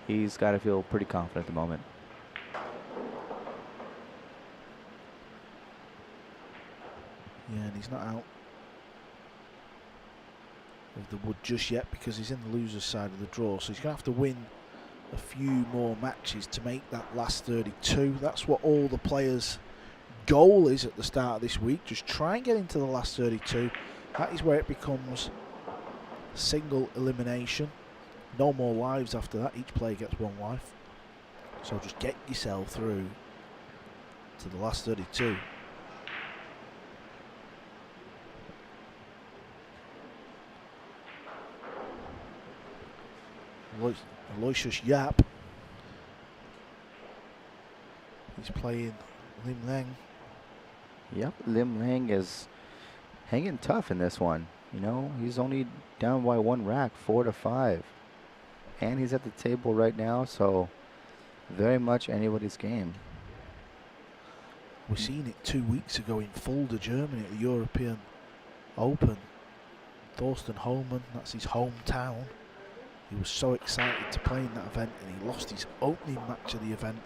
He's got to feel pretty confident at the moment. Yeah, and he's not out of the wood just yet because he's in the loser's side of the draw. So he's going to have to win a few more matches to make that last 32. That's what all the players' goal is at the start of this week. Just try and get into the last 32. That is where it becomes single elimination. No more lives after that. Each player gets 1 life. So just get yourself through to the last 32. Aloysius Yap. He's playing Lim Leng. Yep, Lim Leng is hanging tough in this one. You know, he's only down by 1 rack, 4-5. And he's at the table right now, so very much anybody's game. We seen it 2 weeks ago in Fulda, Germany at the European Open. Thorsten Hohmann, that's his hometown. He was so excited to play in that event, and he lost his opening match of the event.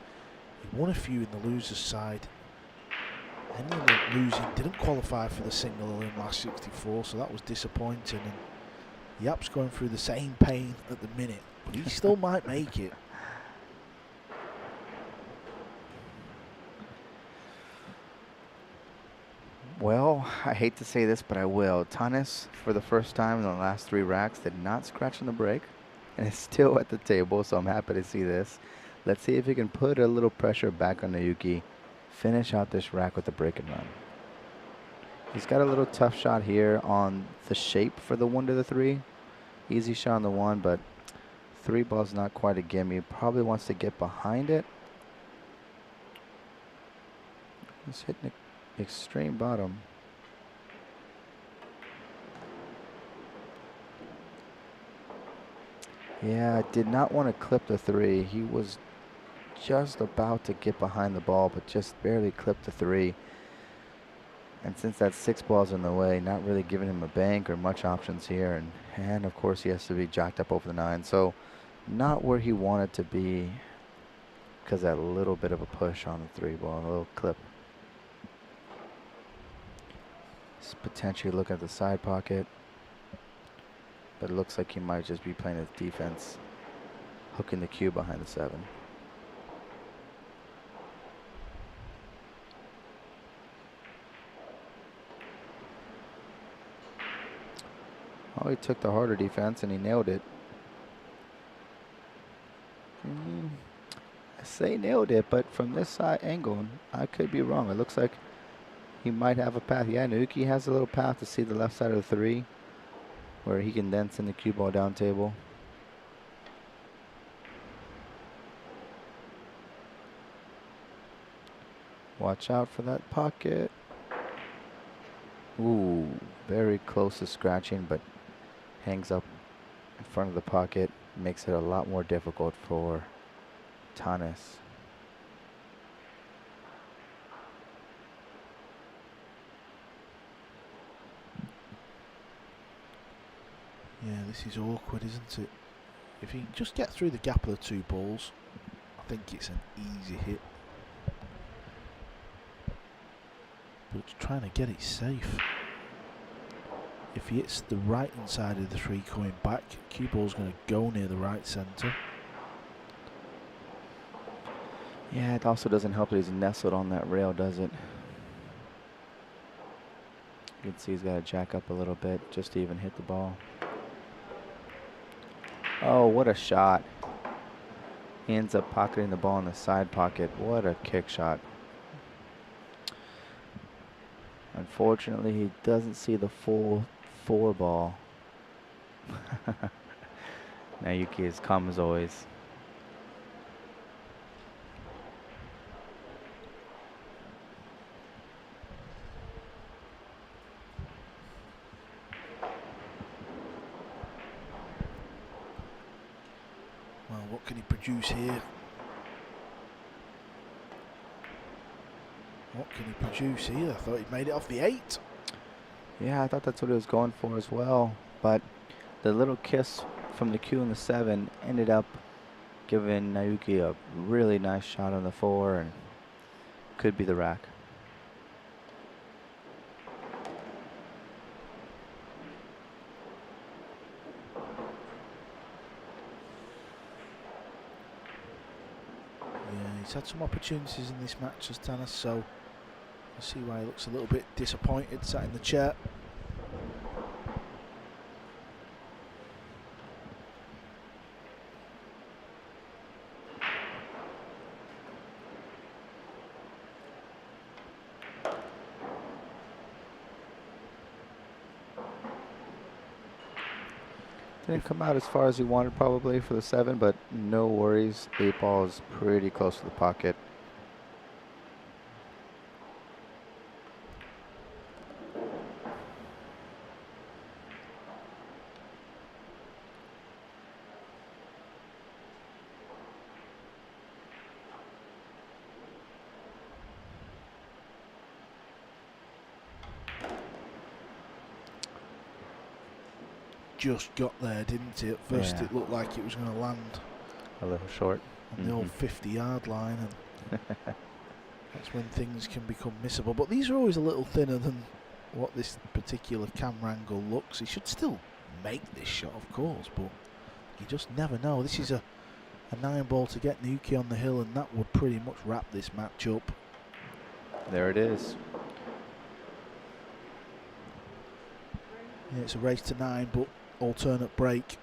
He won a few in the losers side. Ended up losing, didn't qualify for the single in last 64, so that was disappointing. And Yap's going through the same pain at the minute, but he still might make it. Well, I hate to say this, but I will. Tanis, for the first time in the last 3 racks, did not scratch on the break, and is still at the table, so I'm happy to see this. Let's see if he can put a little pressure back on Naoki. Finish out this rack with a break and run. He's got a little tough shot here on the shape for the 1 to the 3. Easy shot on the 1, but 3 ball's not quite a gimme. Probably wants to get behind it. He's hitting the extreme bottom. Yeah, did not want to clip the 3. He was just about to get behind the ball, but just barely clipped the 3. And since that 6 ball's in the way, not really giving him a bank or much options here. And of course he has to be jacked up over the 9. So not where he wanted to be because that little bit of a push on the 3 ball, a little clip. He's potentially looking at the side pocket, but it looks like he might just be playing his defense, hooking the cue behind the 7. Oh, he took the harder defense and he nailed it. I say nailed it, but from this side angle, I could be wrong. It looks like he might have a path. Yeah, Naoki has a little path to see the left side of the 3, where he can then send the cue ball down table. Watch out for that pocket. Ooh, very close to scratching, but hangs up in front of the pocket. Makes it a lot more difficult for Tanis. Yeah, this is awkward, isn't it? If he can just get through the gap of the 2 balls, I think it's an easy hit. But trying to get it safe. If he hits the right hand side of the 3 coming back, cue ball's going to go near the right centre. Yeah, it also doesn't help that he's nestled on that rail, does it? You can see he's got to jack up a little bit just to even hit the ball. Oh, what a shot. He ends up pocketing the ball in the side pocket. What a kick shot. Unfortunately, he doesn't see the full 4 ball. Naoki is calm as always. Well, what can he produce here? What can he produce here? I thought he'd made it off the 8. Yeah, I thought that's what he was going for as well. But the little kiss from the cue in the 7 ended up giving Naoki a really nice shot on the 4 and could be the rack. Yeah, he's had some opportunities in this match as Tanis, so I see why he looks a little bit disappointed sat in the chair. Didn't come out as far as he wanted probably for the 7, but no worries. 8 ball is pretty close to the pocket. Just got there, didn't it? At first Yeah. it looked like it was going to land A little short. on the old 50-yard line, and that's when things can become missable. But these are always a little thinner than what this particular camera angle looks. He should still make this shot, of course, but you just never know. This is a 9 ball to get Nuki on the hill, and that would pretty much wrap this match up. There it is. Yeah, it's a race to 9, but alternate break.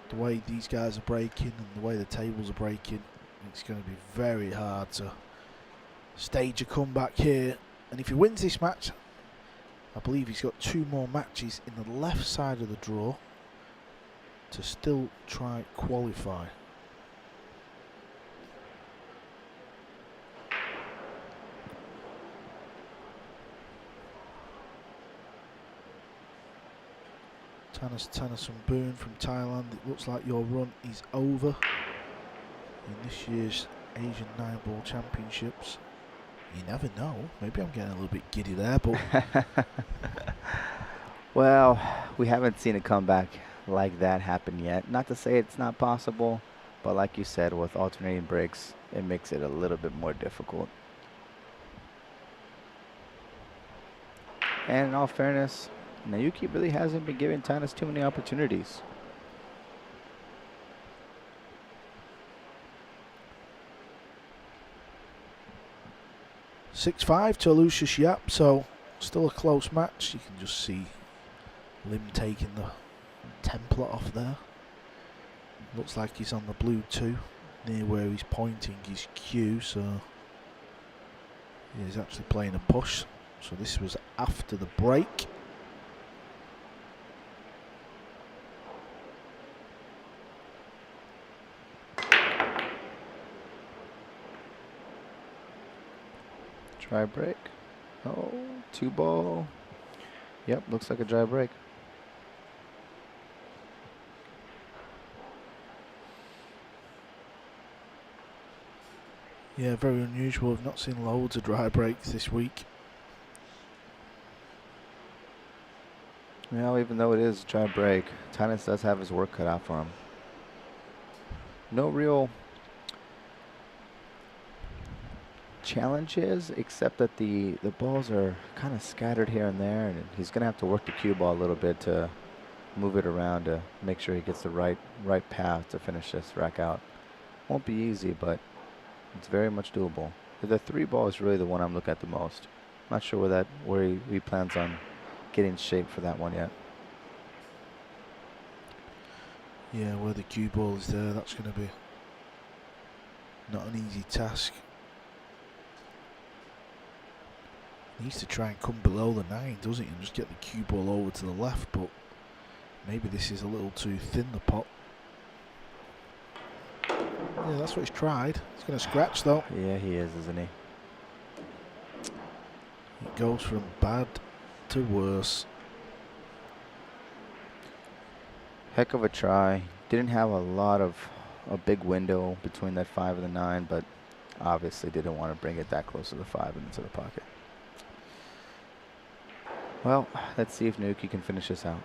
The way these guys are breaking and the way the tables are breaking, it's going to be very hard to stage a comeback here. And if he wins this match, I believe he's got 2 more matches in the left side of the draw to still try qualify. Tanis and Boone from Thailand. It looks like your run is over in this year's Asian 9 ball championships. You never know. Maybe I'm getting a little bit giddy there, but Well, we haven't seen a comeback like that happen yet. Not to say it's not possible, but like you said, with alternating breaks, it makes it a little bit more difficult. And in all fairness, Naoki really hasn't been giving Tanis too many opportunities. (6-5) to Lucius Yap, so still a close match. You can just see Lim taking the template off there. Looks like he's on the blue too, near where he's pointing his cue, so he's actually playing a push. So this was after the break. Dry break. Oh, 2 ball. Yep, looks like a dry break. Yeah, very unusual. We've not seen loads of dry breaks this week. Well, even though it is a dry break, Tanis does have his work cut out for him. No real challenges, except that the balls are kind of scattered here and there, and he's going to have to work the cue ball a little bit to move it around to make sure he gets the right path to finish this rack out. Won't be easy, but it's very much doable. The 3 ball is really the one I'm looking at the most. Not sure where he plans on getting shape for that one yet. Yeah, where the cue ball is there, that's going to be not an easy task. He needs to try and come below the 9, doesn't he, and just get the cue ball over to the left, but maybe this is a little too thin, the pot. Yeah, that's what he's tried. He's going to scratch though. Yeah, he is, isn't he? It goes from bad to worse. Heck of a try. Didn't have a big window between that 5 and the 9, but obviously didn't want to bring it that close to the 5 and into the pocket. Well, let's see if Naoki can finish this out.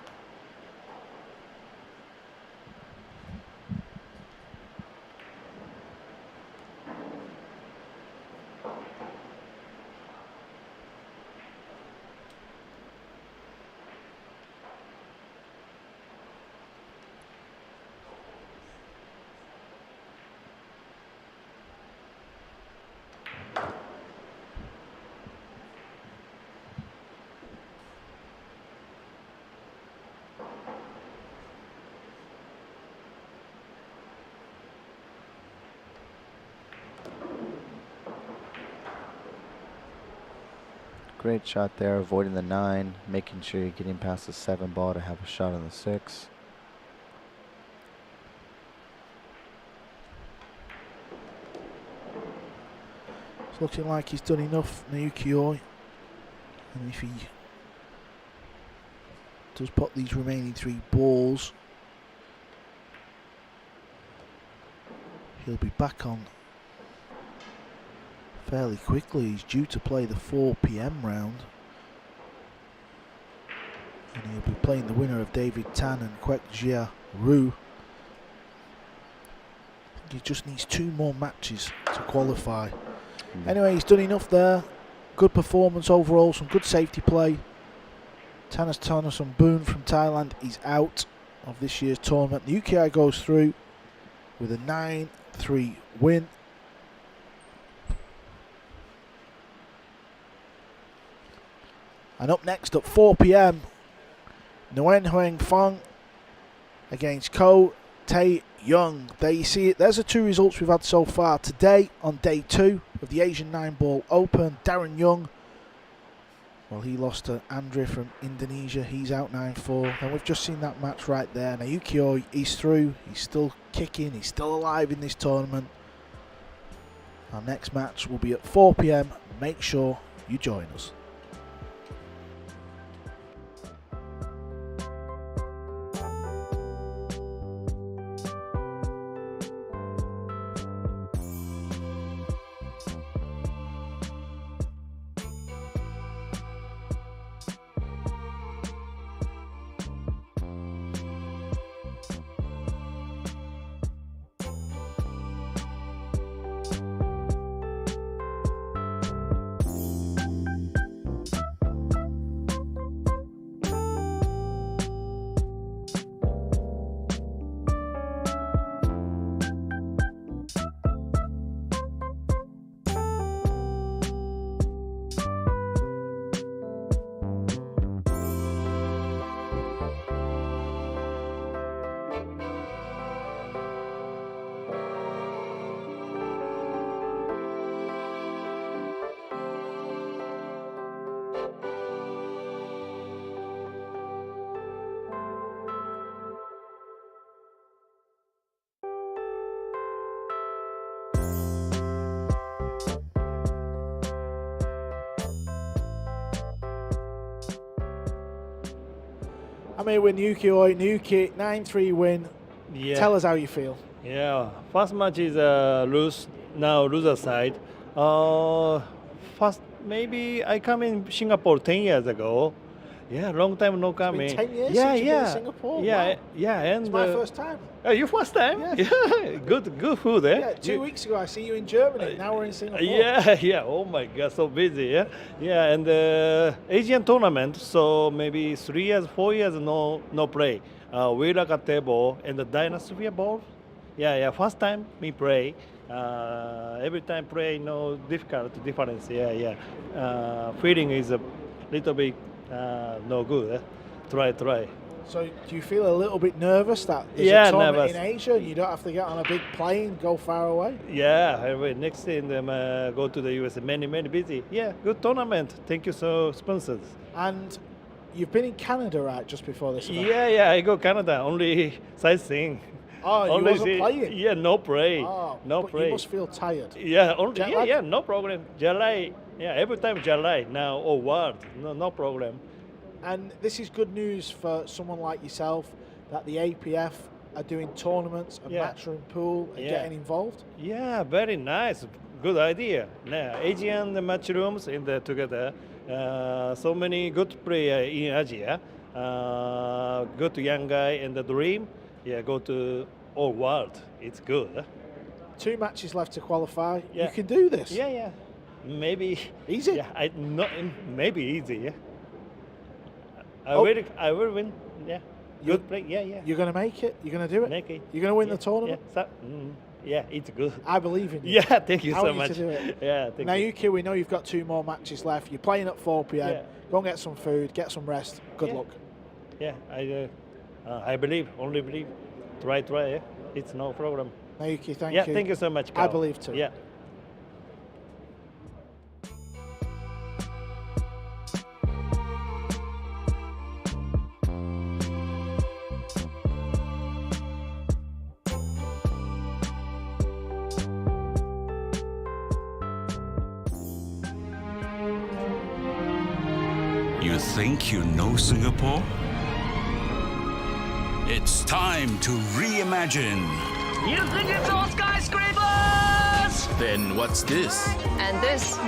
Great shot there, avoiding the 9, making sure you're getting past the 7 ball to have a shot on the 6. It's looking like he's done enough, Naoki. And if he does put these remaining 3 balls, he'll be back on fairly quickly. He's due to play the 4 p.m. round. And he'll be playing the winner of David Tan and Kwek Jia Ru. I think he just needs 2 more matches to qualify. Anyway, he's done enough there. Good performance overall, some good safety play. Tanis Boon from Thailand is out of this year's tournament. The UKI goes through with a 9-3 win. And up next at 4 p.m, Nguyen Huang Fong against Ko Tae Young. There you see it. There's the 2 results we've had so far today on day 2 of the Asian 9-ball Open. Darren Young, well, he lost to Andre from Indonesia. He's out 9-4. And we've just seen that match right there. Naoki, he's through. He's still kicking. He's still alive in this tournament. Our next match will be at 4 p.m. Make sure you join us. I'm here with Nuki, 9-3 win. Yeah. Tell us how you feel. Yeah. First match is now loser side. First, maybe I come in Singapore 10 years ago. Yeah, long time no come It's in. been 10 years yeah, since you've yeah. been in Singapore? Yeah, Wow. yeah. And It's my first time. Your first time? Yes. Yeah, good food, eh? Yeah, 2 weeks ago I see you in Germany. Now we're in Singapore. Yeah. Oh my God, so busy. Yeah. And Asian tournament. So maybe 3 years, 4 years no play. We like a table and the dynasty ball. Yeah. First time me play. Every time play difference. Yeah. Feeling is a little bit no good. Try. So do you feel a little bit nervous that there's Yeah, a tournament nervous. in Asia and you don't have to get on a big plane, go far away? Yeah, anyway, next thing go to the US. Many busy. Yeah, good tournament. Thank you so sponsors. And you've been in Canada, right, just before this event? Yeah. I go Canada only sightseeing. Oh, you only wasn't playing? Yeah, no play. Oh, no but play. you must feel tired. Yeah, only Jet lag? yeah, no problem. July. Yeah, every time July now or world. No problem. And this is good news for someone like yourself that the APF are doing tournaments, a Yeah. Matchroom pool, and Yeah. getting involved. Yeah, very nice. Good idea. Now, Asian match rooms in the together. So many good player in Asia. Good young guy and the dream. Yeah, go to all world. It's good. 2 matches left to qualify. Yeah. You can do this. Yeah. Maybe Easy? Yeah, maybe easy. Yeah. Oh. I will win. Yeah. You- Good play. Yeah. You're going to make it. You're going to do it. Make it. You're going to win Yeah, the tournament. Yeah, it's good. I believe in you. Yeah, thank you I so want you much. to do it. Yeah, thank Now, you. Yuki, we know you've got 2 more matches left. You're playing at 4 p.m. Yeah. Go and get some food, get some rest. Good Yeah. luck. Yeah, I believe, only believe. Try. Yeah. It's no problem. Naoki, thank Yeah, you. thank you so much. I Carl. believe too. Yeah. You think you know Singapore? It's time to reimagine. You think it's all skyscrapers? Then what's this? And this